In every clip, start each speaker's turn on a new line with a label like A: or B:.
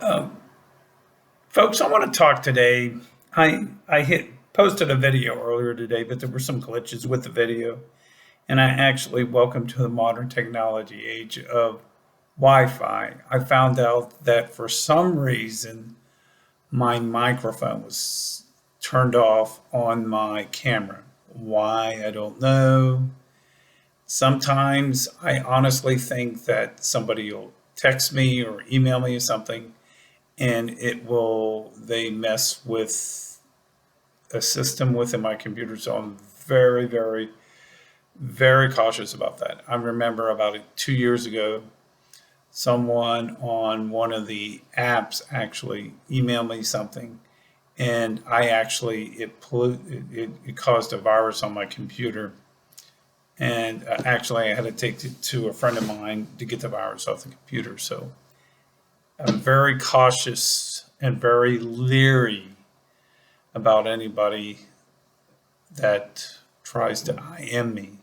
A: Folks, I want to talk today. I posted a video earlier today, but there were some glitches with the video, and I actually welcome to the modern technology age of Wi-Fi. I found out that for some reason my microphone was turned off on my camera. Why, I don't know. Sometimes I honestly think that somebody will text me or email me or something and they mess with a system within my computer. So I'm very, very, very cautious about that. I remember about 2 years ago, someone on one of the apps actually emailed me something, and it caused a virus on my computer. And actually, I had to take it to a friend of mine to get the virus off the computer. So I'm very cautious and very leery about anybody that tries to IM me.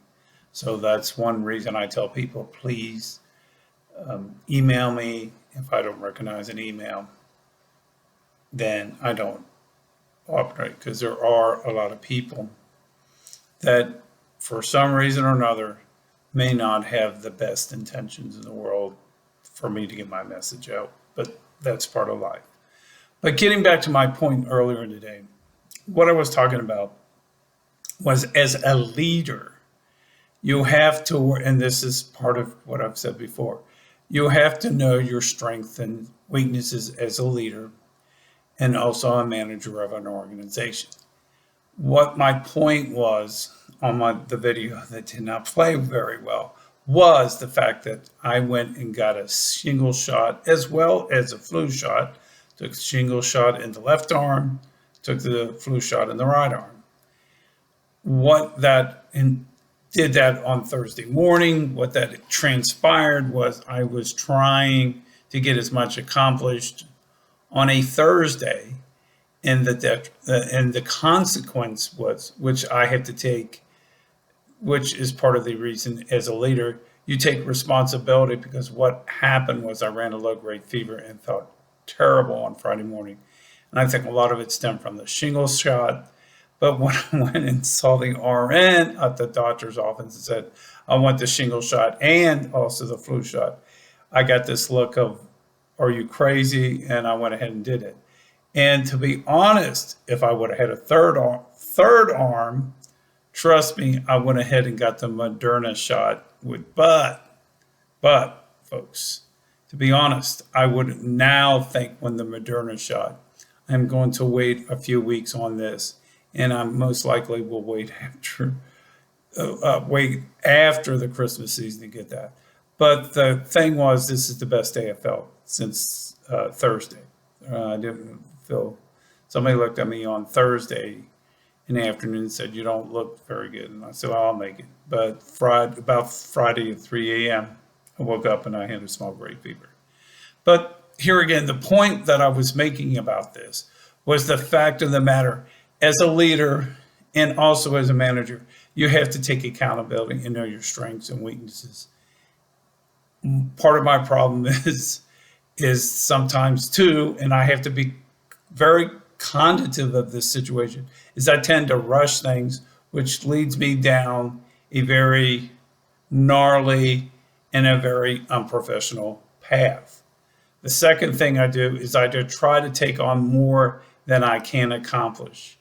A: So that's one reason I tell people, please email me. If I don't recognize an email, then I don't operate, because there are a lot of people that, for some reason or another, may not have the best intentions in the world for me to get my message out. But that's part of life. But getting back to my point earlier today, what I was talking about was, as a leader, you have to, and this is part of what I've said before, you have to know your strengths and weaknesses as a leader and also a manager of an organization. What my point was on the video that did not play very well was the fact that I went and got a shingle shot as well as a flu shot. Took a shingle shot in the left arm, took the flu shot in the right arm. Did that on Thursday morning. What that transpired was I was trying to get as much accomplished on a Thursday, and the consequence was, which I have to take, which is part of the reason as a leader, you take responsibility, because what happened was I ran a low-grade fever and felt terrible on Friday morning. And I think a lot of it stemmed from the shingle shot. But when I went and saw the RN at the doctor's office and said, I want the shingle shot and also the flu shot, I got this look of, are you crazy? And I went ahead and did it. And to be honest, if I would have had a third arm, trust me, I went ahead and got the Moderna shot. But folks, to be honest, I would now think, when the Moderna shot, I'm going to wait a few weeks on this, and I most likely will wait after the Christmas season to get that. But the thing was, this is the best day I felt since Thursday. I didn't feel. Somebody looked at me on Thursday in the afternoon and said, "You don't look very good." And I said, "Well, I'll make it." But about Friday at 3 a.m., I woke up and I had a small grade fever. But here again, the point that I was making about this was the fact of the matter: as a leader and also as a manager, you have to take accountability and know your strengths and weaknesses. Part of my problem is sometimes too, and I have to be very cognitive of this situation, is I tend to rush things, which leads me down a very gnarly and a very unprofessional path. The second thing I do is I do try to take on more than I can accomplish.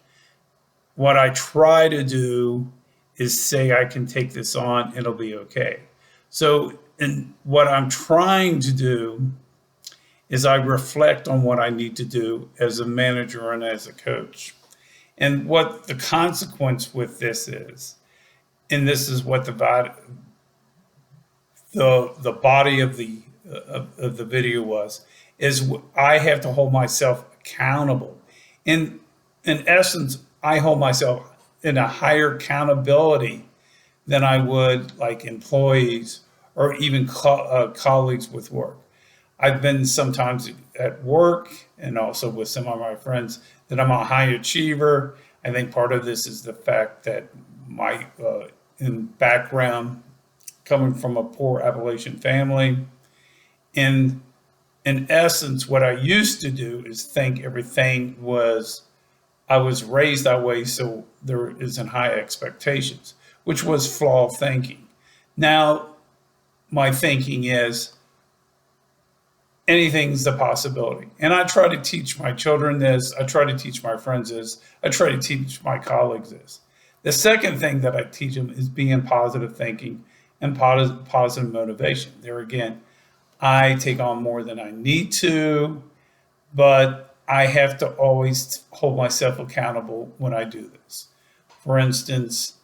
A: What I try to do is say, I can take this on, it'll be okay. So, and what I'm trying to do is I reflect on what I need to do as a manager and as a coach. And what the consequence with this is, and this is what the body of the video was, is I have to hold myself accountable. In essence, I hold myself in a higher accountability than I would like employees or even colleagues with work. I've been sometimes at work and also with some of my friends that I'm a high achiever. I think part of this is the fact that my in background, coming from a poor Appalachian family, and in essence, what I used to do is think everything was, I was raised that way, so there isn't high expectations, which was flawed thinking. Now, my thinking is anything's a possibility. And I try to teach my children this, I try to teach my friends this, I try to teach my colleagues this. The second thing that I teach them is being positive thinking and positive motivation. There again, I take on more than I need to, but I have to always hold myself accountable when I do this. For instance,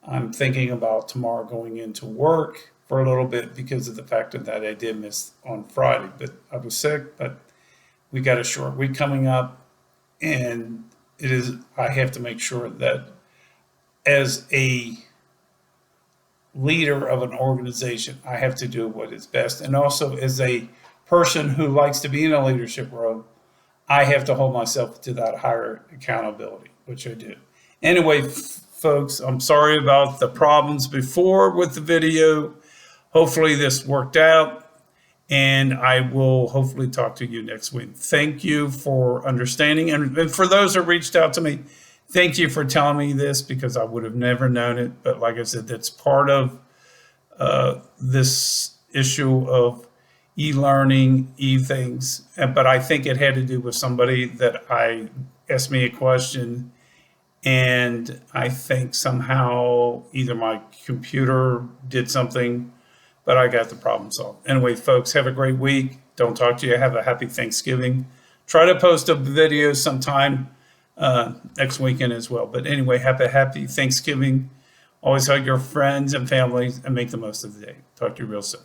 A: I'm thinking about tomorrow going into work for a little bit because of the fact that I did miss on Friday, but I was sick, but we got a short week coming up, and I have to make sure that as a leader of an organization, I have to do what is best. And also as a person who likes to be in a leadership role, I have to hold myself to that higher accountability, which I do. Anyway, folks, I'm sorry about the problems before with the video. Hopefully this worked out, and I will hopefully talk to you next week. Thank you for understanding. And for those that reached out to me, thank you for telling me this, because I would have never known it. But like I said, that's part of this issue of e-learning, e-things. But I think it had to do with somebody that I asked me a question, and I think somehow either my computer did something, but I got the problem solved. Anyway, folks, have a great week. Don't talk to you. Have a happy Thanksgiving. Try to post a video sometime next weekend as well. But anyway, have a happy Thanksgiving. Always hug your friends and families and make the most of the day. Talk to you real soon.